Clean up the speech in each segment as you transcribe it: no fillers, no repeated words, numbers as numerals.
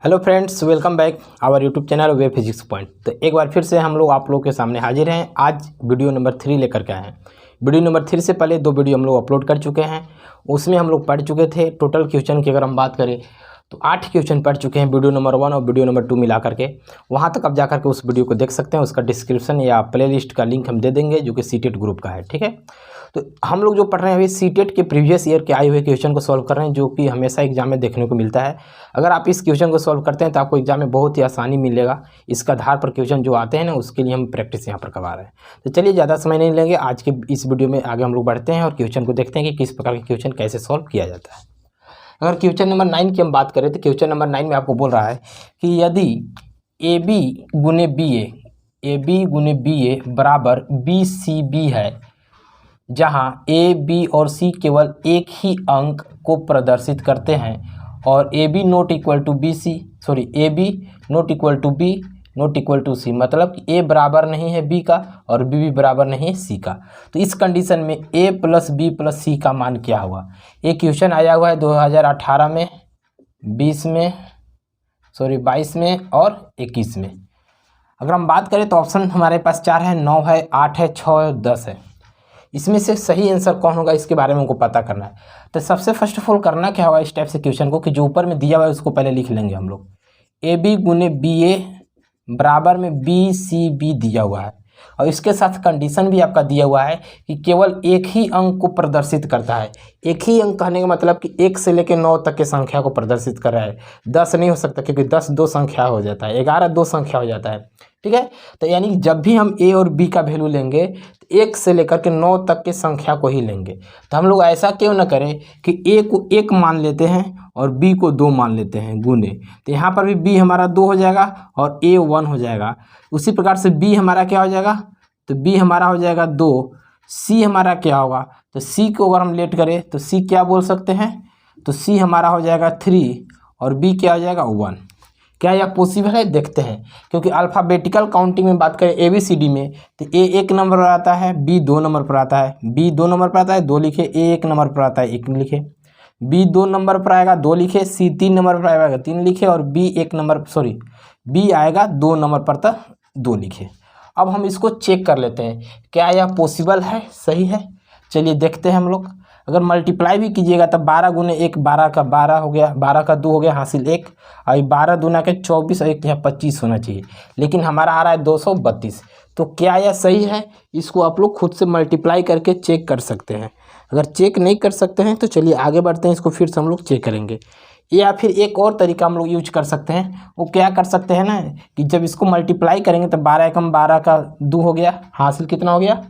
Hello friends, welcome back our YouTube channel we physics point. तो एक बार फिर से हम लोग आप लोगों के सामने हाजिर हैं। आज वीडियो नंबर 3 लेकर के आए हैं। वीडियो नंबर 3 से पहले 2 वीडियो हम लोग अपलोड कर चुके हैं। उसमें हम लोग पढ़ चुके थे टोटल क्वेश्चन की अगर हम बात करें तो 8 क्वेश्चन पढ़ चुके हैं, वीडियो नंबर 1 और वीडियो नंबर 2 मिला करके। वहाँ तक आप जा करके उस वीडियो को देख सकते हैं। उसका डिस्क्रिप्शन या प्ले लिस्ट का लिंक हम दे देंगे, जो कि सीटेट ग्रुप का है। ठीक है, तो हम लोग जो पढ़ रहे हैं अभी सीटेट के प्रीवियस ईयर के आए हुए क्वेश्चन को सॉल्व कर रहे हैं, जो कि हमेशा एग्जाम में देखने को मिलता है। अगर आप इस क्वेश्चन को सॉल्व करते हैं तो आपको एग्जाम में बहुत ही आसानी मिलेगा। इसका आधार पर क्वेश्चन जो आते हैं ना, उसके लिए हम प्रैक्टिस यहाँ पर करवा रहे हैं। तो चलिए ज़्यादा समय नहीं लेंगे, आज के इस वीडियो में आगे हम लोग बढ़ते हैं और क्वेश्चन को देखते हैं कि किस प्रकार के क्वेश्चन कैसे सॉल्व किया जाता है। अगर क्वेश्चन नंबर 9 की हम बात करें तो क्वेश्चन नंबर 9 में आपको बोल रहा है कि यदि ए बी गुने बी ए बराबर बी सी बी है, जहां ए बी और सी केवल एक ही अंक को प्रदर्शित करते हैं और A B not equal to B C A B not equal to B not equal to C, मतलब कि ए बराबर नहीं है बी का और बी भी बराबर नहीं है सी का। तो इस कंडीशन में ए प्लस बी प्लस सी का मान क्या हुआ? ये क्वेश्चन आया हुआ है 2018 में, 22 में और 21 में। अगर हम बात करें तो ऑप्शन हमारे पास 4 है, 9 है, 8 है, 6 है, 10 है। इसमें से सही आंसर कौन होगा, इसके बारे में हमको पता करना है। तो सबसे फर्स्ट ऑफ ऑल करना क्या होगा इस टाइप से क्वेश्चन को, कि जो ऊपर में दिया हुआ है उसको पहले लिख लेंगे हम लोग। ए बी गुने बी ए बराबर में बी सी बी दिया हुआ है और इसके साथ कंडीशन भी आपका दिया हुआ है कि केवल एक ही अंक को प्रदर्शित करता है। एक ही अंक कहने का मतलब कि 1 से लेकर 9 तक के संख्या को प्रदर्शित कर रहा है। 10 नहीं हो सकता, क्योंकि 10 दो संख्या हो जाता है, 11 दो संख्या हो जाता है। ठीक है, तो यानी जब भी हम ए और बी का वैल्यू लेंगे तो 1 से लेकर के 9 तक के संख्या को ही लेंगे। तो हम लोग ऐसा क्यों ना करें कि ए को 1 मान लेते हैं और बी को 2 मान लेते हैं गुने। तो यहाँ पर भी बी हमारा 2 हो जाएगा और ए 1 हो जाएगा। उसी प्रकार से बी हमारा क्या हो जाएगा, तो बी हमारा हो जाएगा 2। सी हमारा क्या होगा, तो सी को अगर हम लेट करें तो सी क्या बोल सकते हैं, तो सी हमारा हो जाएगा 3 और बी क्या हो जाएगा 1। क्या यह पॉसिबल है, देखते हैं। क्योंकि अल्फ़ाबेटिकल काउंटिंग में बात करें ABCD में तो ए 1 नंबर पर आता है, बी 2 नंबर पर आता है, बी 2 नंबर पर आता है 2 लिखे, ए 1 नंबर पर आता है 1 लिखे, बी 2 नंबर पर आएगा 2 लिखे, सी 3 नंबर पर आएगा 3 लिखे और बी आएगा 2 नंबर पर तो 2 लिखे। अब हम इसको चेक कर लेते हैं, क्या यह पॉसिबल है, सही है। चलिए देखते हैं हम लोग। अगर मल्टीप्लाई भी कीजिएगा तब 12 गुने 1 12 का 12 हो गया, 12 का 2 हो गया, हासिल 1 और 12 दूना के 24 और 1 यहाँ 25 होना चाहिए, लेकिन हमारा आ रहा है 232। तो क्या यह सही है? इसको आप लोग खुद से मल्टीप्लाई करके चेक कर सकते हैं। अगर चेक नहीं कर सकते हैं तो चलिए आगे बढ़ते हैं, इसको फिर से हम लोग चेक करेंगे। या फिर एक और तरीका हम लोग यूज कर सकते हैं। वो क्या कर सकते हैं ना, कि जब इसको मल्टीप्लाई करेंगे तो 12 एकम 12 का 2 हो गया, हासिल कितना हो गया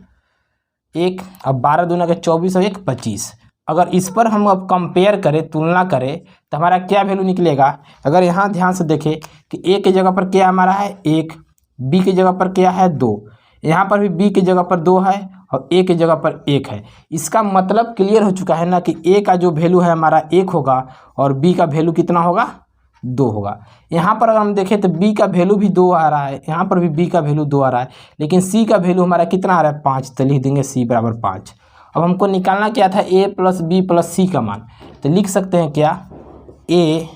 1। अब 12 दूना के 24 और 1 25। अगर इस पर हम अब कंपेयर करें, तुलना करें, तो हमारा क्या वैल्यू निकलेगा। अगर यहाँ ध्यान से देखें कि ए की जगह पर क्या हमारा है 1, बी की जगह पर क्या है 2, यहाँ पर भी बी की जगह पर 2 है और ए की जगह पर 1 है। इसका मतलब क्लियर हो चुका है ना कि ए का जो वैल्यू है हमारा 1 होगा और बी का वैल्यू कितना होगा 2 होगा। यहाँ पर अगर हम देखें तो बी का वैल्यू भी 2 आ रहा है, यहाँ पर भी बी का वैल्यू 2 आ रहा है, लेकिन सी का वैल्यू हमारा कितना आ रहा है 5। तो लिख देंगे सी बराबर 5। अब हमको निकालना क्या था, ए प्लस बी प्लस सी का मान। तो लिख सकते हैं क्या, ए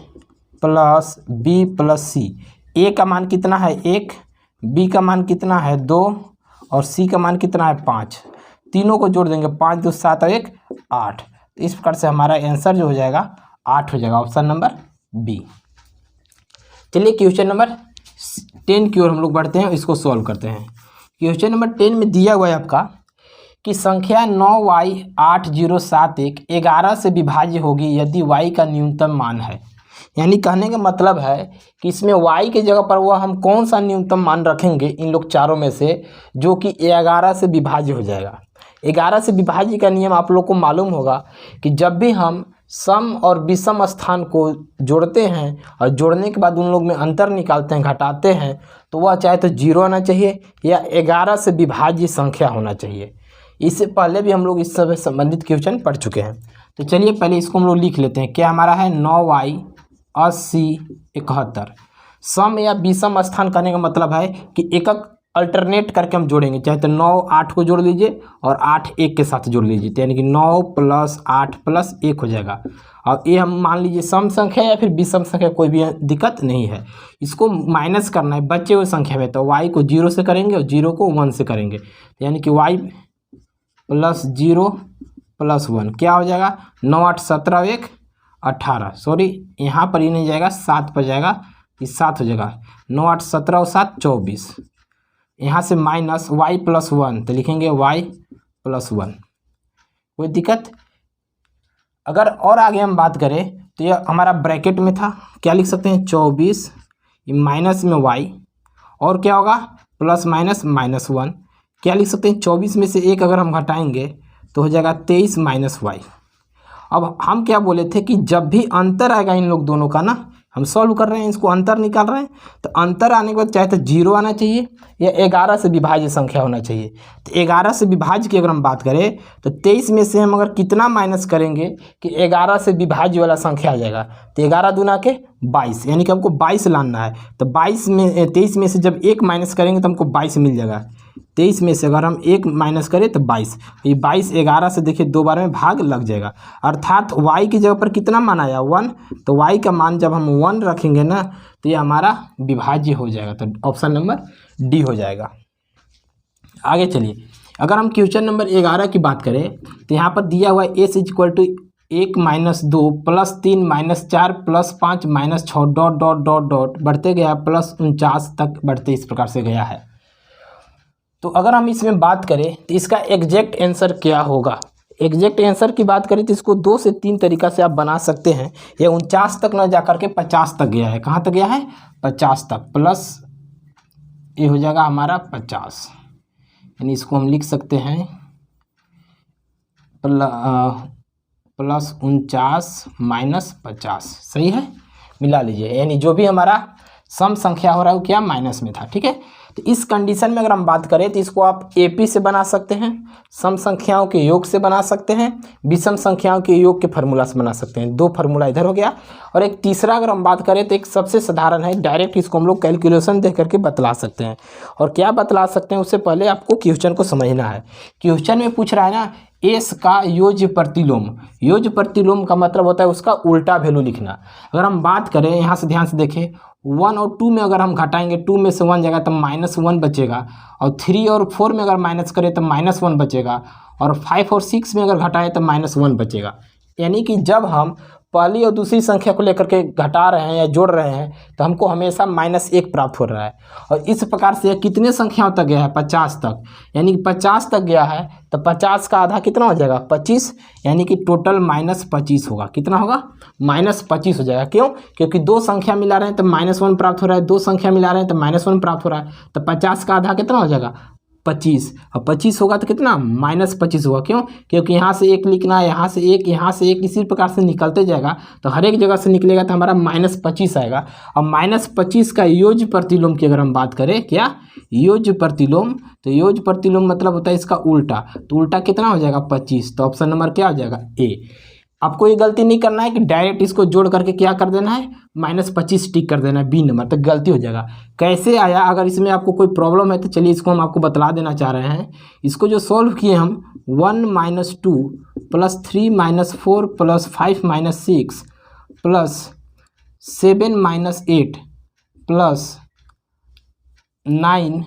प्लस बी प्लस सी। ए का मान कितना है 1, बी का मान कितना है 2 और सी का मान कितना है 5। तीनों को जोड़ देंगे, 5 2 7 और 1 8। तो इस प्रकार से हमारा आंसर जो हो जाएगा 8 हो जाएगा, ऑप्शन नंबर बी। चलिए क्वेश्चन नंबर 10 की ओर हम लोग बढ़ते हैं, इसको सॉल्व करते हैं। क्वेश्चन नंबर 10 में दिया हुआ है आपका कि संख्या 9y8071 11 से विभाज्य होगी यदि y का न्यूनतम मान है। यानी कहने का मतलब है कि इसमें y की जगह पर वह हम कौन सा न्यूनतम मान रखेंगे इन लोग चारों में से, जो कि 11 से विभाज्य हो जाएगा। 11 से विभाज्य का नियम आप लोग को मालूम होगा कि जब भी हम सम और विषम स्थान को जोड़ते हैं और जोड़ने के बाद उन लोग में अंतर निकालते हैं, घटाते हैं, तो वह चाहे तो 0 आना चाहिए या 11 से विभाज्य संख्या होना चाहिए। इससे पहले भी हम लोग इस सब संबंधित क्वेश्चन पढ़ चुके हैं। तो चलिए पहले इसको हम लोग लिख लेते हैं। क्या हमारा है 9y8071। सम या विषम स्थान कहने का मतलब है कि एकक अल्टरनेट करके हम जोड़ेंगे, चाहे तो 9 8 को जोड़ लीजिए और 8 1 के साथ जोड़ लीजिए, तो यानी कि 9 + 8 + 1 हो जाएगा। और ये हम मान लीजिए सम संख्या या फिर विषम संख्या, कोई भी दिक्कत नहीं है। इसको माइनस करना है बचे हुए संख्या में, तो y को 0 से करेंगे और 0 को 1 से करेंगे, यानी कि y + 0 + 1 क्या हो जाएगा, 9 8 17 1 18, सॉरी यहाँ पर ही नहीं जाएगा, 7 पर जाएगा, इस 7 हो जाएगा, 9 8 17 और 7 24, यहाँ से माइनस y + 1, तो लिखेंगे y + 1, कोई दिक्कत। अगर और आगे हम बात करें तो यह हमारा ब्रैकेट में था, क्या लिख सकते हैं 24 माइनस में y, और क्या होगा प्लस माइनस -1, क्या लिख सकते हैं 24 में से 1 अगर हम घटाएंगे तो हो जाएगा 23 - y। अब हम क्या बोले थे कि जब भी अंतर आएगा इन लोग दोनों का ना, हम सॉल्व कर रहे हैं, इसको अंतर निकाल रहे हैं, तो अंतर आने के बाद चाहे तो 0 आना चाहिए या 11 से विभाज्य संख्या होना चाहिए। तो 11 से विभाज्य की अगर हम बात करें तो 23 में से हम अगर कितना माइनस करेंगे कि 11 से विभाज्य वाला संख्या आ जाएगा, तो 11 दूना के 22, यानी कि हमको 22 लाना है। तो 23 में से जब 1 माइनस करेंगे तो हमको 22 मिल जाएगा। 23 में से अगर हम 1 माइनस करें तो 22, ये 22 11 से देखिए 2 बार में भाग लग जाएगा, अर्थात y की जगह पर कितना मान आया 1, तो y का मान जब हम 1 रखेंगे ना तो ये हमारा विभाज्य हो जाएगा, तो ऑप्शन नंबर डी हो जाएगा। आगे चलिए, अगर हम क्वेश्चन नंबर 11 की बात करें तो यहाँ पर दिया हुआ है s = 1 - 2 + 3 - 4 + 5 - 6 ... बढ़ते गया +49 तक बढ़ते इस प्रकार से गया है। तो अगर हम इसमें बात करें तो इसका एग्जैक्ट आंसर क्या होगा। एग्जैक्ट आंसर की बात करें तो इसको 2 से 3 तरीका से आप बना सकते हैं। ये 49 तक ना जाकर के 50 तक गया है, कहाँ तक गया है 50 तक, प्लस ये हो जाएगा हमारा 50, यानी इसको हम लिख सकते हैं +49 - 50, सही है, मिला लीजिए, यानी जो भी हमारा सम संख्या हो रहा है वो क्या माइनस में था। ठीक है, तो इस कंडीशन में अगर हम बात करें तो इसको आप एपी से बना सकते हैं, सम संख्याओं के योग से बना सकते हैं, विषम संख्याओं के योग के फार्मूला से बना सकते हैं। 2 फार्मूला इधर हो गया, और एक तीसरा अगर हम बात करें तो एक सबसे साधारण है, डायरेक्ट इसको हम लोग कैलकुलेशन देख करके बतला सकते हैं। और क्या बतला सकते हैं उससे पहले आपको क्वेश्चन को समझना है। क्वेश्चन में पूछ रहा है ना एस का योज्य प्रतिलोम, योज्य प्रतिलोम का मतलब होता है उसका उल्टा वैल्यू लिखना। अगर हम बात करें यहाँ से ध्यान से देखें, 1 और 2 में अगर हम घटाएंगे, 2 में से 1 जाएगा तो -1 बचेगा, और 3 और 4 में अगर माइनस करें तो -1 बचेगा, और 5 और 6 में अगर घटाएं तो -1 बचेगा। यानी कि जब हम पहली और दूसरी संख्या को लेकर के घटा रहे हैं या जोड़ रहे हैं तो हमको हमेशा -1 प्राप्त हो रहा है। और इस प्रकार से कितने संख्याओं तक गया है 50 तक, यानी कि 50 तक गया है, तो 50 का आधा कितना हो जाएगा 25, यानी कि टोटल -25 होगा। कितना होगा -25 हो जाएगा। क्यों? क्योंकि 2 संख्या मिला रहे हैं तो -1 प्राप्त हो रहा है, 2 संख्या मिला रहे हैं तो -1 प्राप्त हो रहा है, तो 50 का आधा कितना हो जाएगा 25, और 25 होगा तो कितना -25 होगा। क्यों? क्योंकि यहाँ से 1 लिखना है, यहाँ से 1, यहाँ से 1, इसी प्रकार से निकलते जाएगा, तो हर एक जगह से निकलेगा तो हमारा -25 आएगा। और -25 का योज्य प्रतिलोम की अगर हम बात करें, क्या योज्य प्रतिलोम, तो योज्य प्रतिलोम मतलब होता है इसका उल्टा, तो उल्टा कितना हो जाएगा 25, तो ऑप्शन नंबर क्या हो जाएगा ए। आपको ये गलती नहीं करना है कि डायरेक्ट इसको जोड़ करके क्या कर देना है -25 टिक कर देना है बी नंबर, तो गलती हो जाएगा। कैसे आया, अगर इसमें आपको कोई प्रॉब्लम है तो चलिए इसको हम आपको बतला देना चाह रहे हैं। इसको जो सॉल्व किए हम 1 - 2 + 3 - 4 + 5 - 6 + 7 - 8 + 9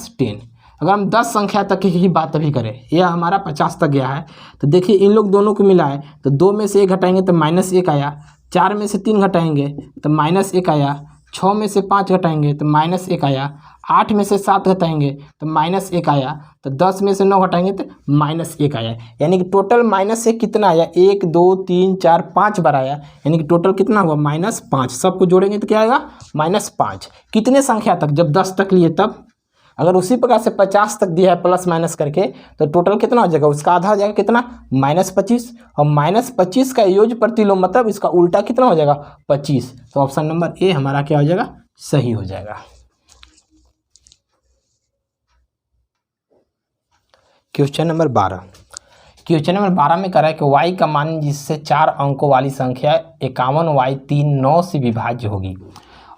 - 10, अगर हम 10 संख्या तक की ही बात अभी करें, यह हमारा 50 तक गया है, तो देखिए इन लोग दोनों को मिला है, तो 2 में से 1 घटाएंगे तो -1 आया, 4 में से 3 घटाएंगे तो -1 आया, 6 में से 5 घटाएंगे तो -1 आया, 8 में से 7 घटाएंगे तो -1 आया, तो 10 में से 9 घटाएंगे तो -1 आया, यानी कि टोटल -1 कितना आया 1 2 3 4 5 बार आया, यानी कि टोटल कितना हुआ -5। सबको जोड़ेंगे तो क्या आएगा -5। कितने संख्या तक, जब 10 तक लिए तब। अगर उसी प्रकार से 50 तक दिया है प्लस माइनस करके, तो टोटल कितना हो जाएगा, उसका आधा हो जाएगा कितना -25, और -25 का योज्य प्रतिलोम मतलब इसका उल्टा कितना हो जाएगा 25, तो ऑप्शन नंबर ए हमारा क्या हो जाएगा सही हो जाएगा। क्वेश्चन नंबर 12, क्वेश्चन नंबर 12 में कह रहा है कि y का मान जिससे 4 अंकों वाली संख्या 51 y 3 9 से विभाज्य होगी,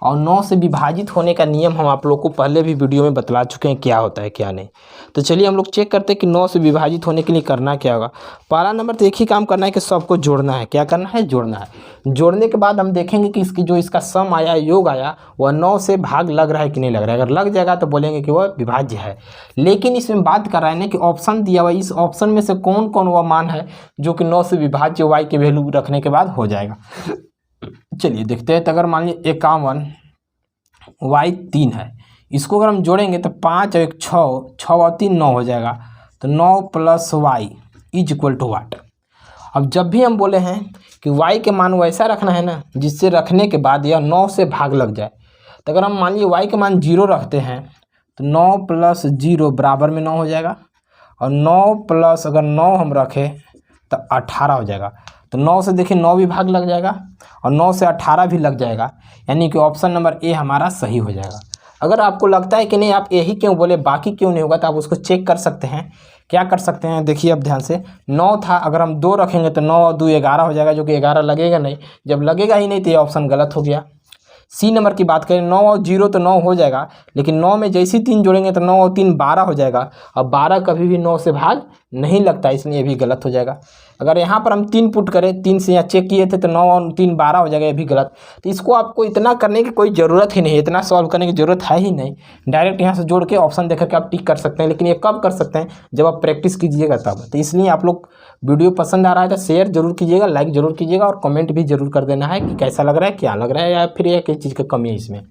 और 9 से विभाजित होने का नियम हम आप लोग को पहले भी वीडियो में बतला चुके हैं क्या होता है क्या नहीं। तो चलिए हम लोग चेक करते हैं कि 9 से विभाजित होने के लिए करना क्या होगा। पहला नंबर तो एक ही काम करना है कि सबको जोड़ना है। क्या करना है? जोड़ना है। जोड़ने के बाद हम देखेंगे कि इसकी जो इसका सम आया, योग आया, वह 9 से भाग लग रहा है कि नहीं लग रहा है। अगर लग जाएगा तो बोलेंगे कि वह विभाज्य है। लेकिन इसमें बात कर रहे हैं ना कि ऑप्शन दिया हुआ, इस ऑप्शन में से कौन कौन वह मान है जो कि 9 से विभाज्य y की वैल्यू रखने के बाद हो जाएगा। चलिए देखते हैं। तो अगर मान लीजिए 51 y 3 है, इसको अगर हम जोड़ेंगे तो 5 और 1 6, 6 और 3 9 हो जाएगा। तो 9 + y इज इक्वल टू वाट। अब जब भी हम बोले हैं कि y के मान वैसा रखना है ना जिससे रखने के बाद यह 9 से भाग लग जाए। तो अगर हम मान लीजिए y के मान 0 रखते हैं तो 9 + 0 बराबर में 9 हो जाएगा। और 9 + अगर 9 हम रखें तो 18 हो जाएगा। तो 9 से देखिए 9 भी भाग लग जाएगा और 9 से 18 भी लग जाएगा, यानी कि ऑप्शन नंबर ए हमारा सही हो जाएगा। अगर आपको लगता है कि नहीं आप यही क्यों बोले बाकी क्यों नहीं होगा, तो आप उसको चेक कर सकते हैं। क्या कर सकते हैं? देखिए अब ध्यान से, 9 था, अगर हम 2 रखेंगे तो 9 और 2 11 हो जाएगा, जो कि 11 लगेगा नहीं। जब लगेगा ही नहीं तो ये ऑप्शन गलत हो गया। सी नंबर की बात करें, 9 और 0 तो 9 हो जाएगा, लेकिन 9 में जैसे ही 3 जोड़ेंगे तो 9 और 3 12 हो जाएगा। और 12 कभी भी 9 से भाग नहीं लगता, इसलिए ये भी गलत हो जाएगा। अगर यहाँ पर हम 3 पुट करें, 3 से यहाँ चेक किए थे तो 9 और 3 12 हो जाएगा, ये भी गलत। तो इसको आपको इतना करने की कोई ज़रूरत ही नहीं है, इतना सॉल्व करने की ज़रूरत है ही नहीं। डायरेक्ट यहाँ से जोड़ के ऑप्शन देख करके आप टिक कर सकते हैं। लेकिन ये कब कर सकते हैं? जब आप प्रैक्टिस कीजिएगा तब। तो इसलिए आप लोग वीडियो पसंद आ रहा है तो शेयर जरूर कीजिएगा, लाइक जरूर कीजिएगा और कमेंट भी जरूर कर देना है कि कैसा लग रहा है, क्या लग रहा है, या फिर यह किस चीज़ की कमी है इसमें।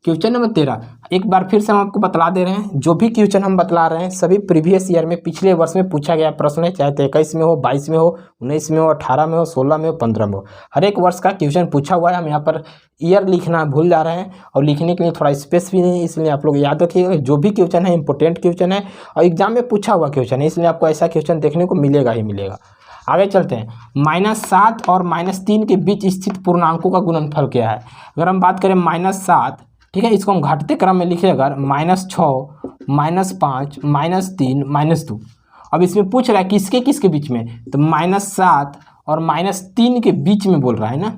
क्वेश्चन नंबर 13, एक बार फिर से हम आपको बतला दे रहे हैं। जो भी क्वेश्चन हम बतला रहे हैं सभी प्रीवियस ईयर में, पिछले वर्ष में पूछा गया प्रश्न है, चाहे तो 21 में हो, 22 में हो, 19 में हो, 18 में हो, 16 में हो, 15 में हो। हर एक वर्ष का क्वेश्चन पूछा हुआ है। हम यहाँ पर ईयर लिखना भूल जा रहे हैं और लिखने के लिए थोड़ा स्पेस भी नहीं है, इसलिए आप लोग याद रखिएगा जो भी क्वेश्चन है इंपॉर्टेंट क्वेश्चन है और एग्जाम में पूछा हुआ क्वेश्चन है, इसलिए आपको ऐसा क्वेश्चन देखने को मिलेगा ही मिलेगा। आगे चलते हैं। -7 और -3 के बीच स्थित पूर्णांकों का गुणनफल क्या है? अगर हम बात करें -7, ठीक है, इसको हम घटते क्रम में लिखे, अगर -6, -5, -3, -2। अब इसमें पूछ रहा है किसके किसके बीच में, तो -7 और -3 के बीच में बोल रहा है ना।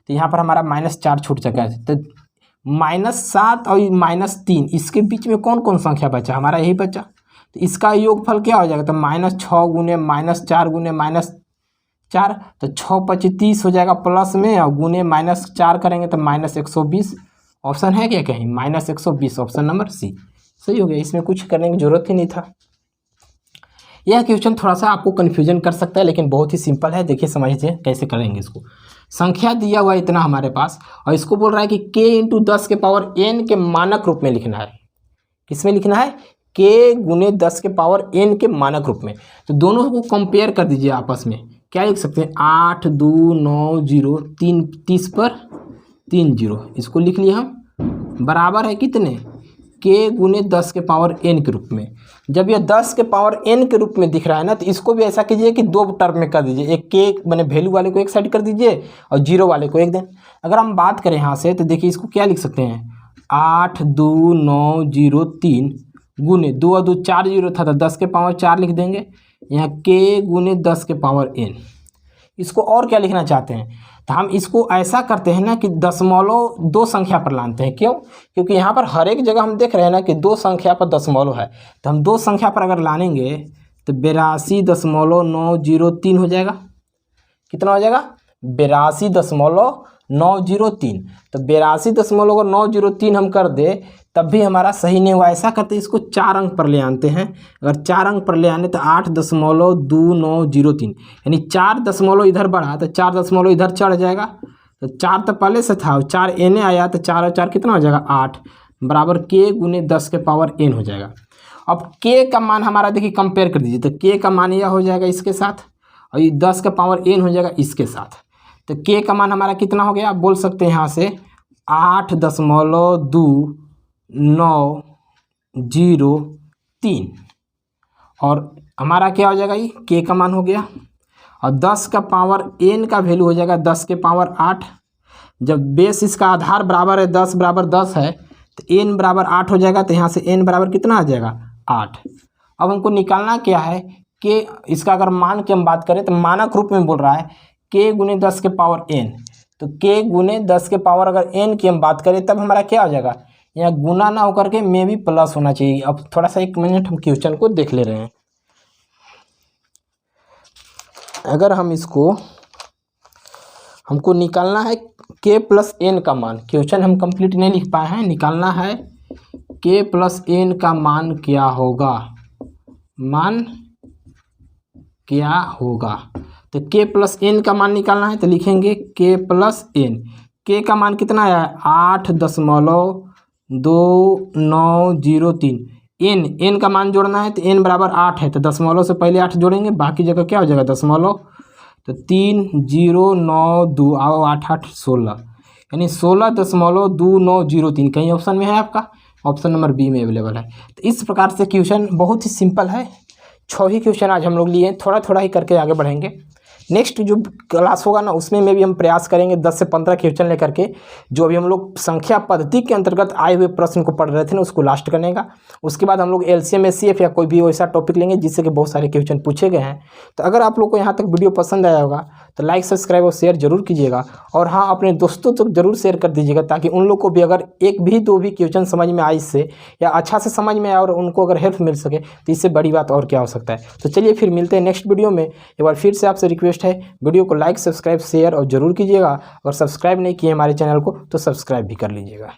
तो यहाँ पर हमारा -4 छूट चुका है। तो -7 और -3 इसके बीच में कौन कौन संख्या बचा? हमारा यही बचा। तो इसका योगफल क्या हो जाएगा? तो -6 गुने -4 गुने -4, तो 6 × 25 30 हो जाएगा प्लस में, और गुने -4 करेंगे तो -120। ऑप्शन है क्या कहीं? -120, ऑप्शन नंबर सी सही हो गया। इसमें कुछ करने की जरूरत ही नहीं था। यह क्वेश्चन थोड़ा सा आपको कन्फ्यूजन कर सकता है, लेकिन बहुत ही सिंपल है। देखिए समझिए कैसे करेंगे इसको। संख्या दिया हुआ है इतना हमारे पास, और इसको बोल रहा है कि k × 10 के पावर n के मानक रूप में लिखना है। किसमें लिखना है? k × 10 के पावर n के मानक रूप में। तो दोनों को कंपेयर कर दीजिए आपस में। क्या लिख सकते हैं? 8 2 9 0 3 30 पर 3 0, इसको लिख लिया हम। बराबर है कितने? k × 10 के पावर n के रूप में। जब यह 10 के पावर n के रूप में दिख रहा है ना, तो इसको भी ऐसा कीजिए कि 2 टर्म में कर दीजिए। एक k मैंने वैल्यू वाले को एक साइड कर दीजिए और 0 वाले को एक दिन। अगर हम बात करें यहाँ से तो देखिए इसको क्या लिख सकते हैं? 8 2 9 0 3 गुने 2 और 2 4 0 था, तो 10 के पावर 4 लिख देंगे। यहाँ k × 10 के पावर n। इसको और क्या लिखना चाहते हैं? तो हम इसको ऐसा करते हैं ना कि दशमलव 2 संख्या पर लाते हैं। क्यों? क्योंकि यहाँ पर हर एक जगह हम देख रहे हैं ना कि 2 संख्या पर दशमलव है। तो हम 2 संख्या पर अगर लानेंगे तो 82.903 हो जाएगा। कितना हो जाएगा? 82.903। तो 82.903 हम कर दे तब भी हमारा सही नहीं हुआ। ऐसा करते इसको 4 अंक पर ले आते हैं। अगर 4 अंक पर ले आने तो 8.2903, यानी 4 दशमलव इधर बढ़ा तो 4 दशमलव इधर चढ़ जाएगा। तो 4 तो पहले से था, 4 एन आया तो 4 और 4 कितना हो जाएगा? 8, बराबर k × 10 के पावर n हो जाएगा। अब k का मान हमारा देखिए कंपेयर कर दीजिए, तो k का मान यह हो जाएगा इसके साथ, और ये 10 का पावर n हो जाएगा इसके साथ। तो k का मान हमारा कितना हो गया? आप बोल सकते हैं यहाँ से 8.2903, और हमारा क्या हो जाएगा? ये k का मान हो गया। और 10 का पावर n का वैल्यू हो जाएगा 10 के पावर 8। जब बेस इसका आधार बराबर है 10 बराबर 10 है, तो n बराबर 8 हो जाएगा। तो यहाँ से n बराबर कितना आ जाएगा? 8। अब हमको निकालना क्या है? k, इसका अगर मान की हम बात करें तो मानक रूप में बोल रहा है k × 10 के पावर n। तो k गुने 10 के पावर अगर n की हम बात करें तब हमारा क्या हो जाएगा, यहाँ गुना ना होकर के में भी प्लस होना चाहिए। अब थोड़ा सा 1 मिनट हम क्वेश्चन को देख ले रहे हैं। अगर हम इसको, हमको निकालना है k प्लस n का मान, क्वेश्चन हम कंप्लीट नहीं लिख पाए हैं, निकालना है k प्लस n का मान क्या होगा, मान क्या होगा। तो k प्लस n का मान निकालना है तो लिखेंगे k प्लस n। k का मान कितना है 8.2903। n का मान जोड़ना है तो n बराबर 8 है, तो दशमलव से पहले 8 जोड़ेंगे, बाकी जगह क्या हो जाएगा दशमलव, तो 3092 आओ 8 8 16, यानी 16.2903। कहीं ऑप्शन में है आपका, ऑप्शन नंबर बी में अवेलेबल है। तो इस प्रकार से क्वेश्चन बहुत ही सिंपल है। 6 ही क्वेश्चन आज हम लोग लिए हैं, थोड़ा थोड़ा ही करके आगे बढ़ेंगे। नेक्स्ट जो क्लास होगा ना उसमें में भी हम प्रयास करेंगे 10 से 15 क्वेश्चन लेकर के, जो अभी हम लोग संख्या पद्धति के अंतर्गत आए हुए प्रश्न को पढ़ रहे थे ना उसको लास्ट करने का। उसके बाद हम लोग LCM SCF या कोई भी वैसा टॉपिक लेंगे जिससे कि बहुत सारे क्वेश्चन पूछे गए हैं। तो अगर आप लोग को यहाँ तक वीडियो पसंद आया होगा तो लाइक सब्सक्राइब और शेयर जरूर कीजिएगा, और हाँ अपने दोस्तों तक जरूर शेयर कर दीजिएगा, ताकि उन लोग को भी अगर एक भी दो भी क्वेश्चन समझ में आए इससे, या अच्छा से समझ में आए और उनको अगर हेल्प मिल सके, तो इससे बड़ी बात और क्या हो सकता है। तो चलिए फिर मिलते हैं नेक्स्ट वीडियो में। एक बार फिर से आपसे रिक्वेस्ट है, वीडियो को लाइक सब्सक्राइब शेयर और जरूर कीजिएगा, और सब्सक्राइब नहीं किए हमारे चैनल को तो सब्सक्राइब भी कर लीजिएगा।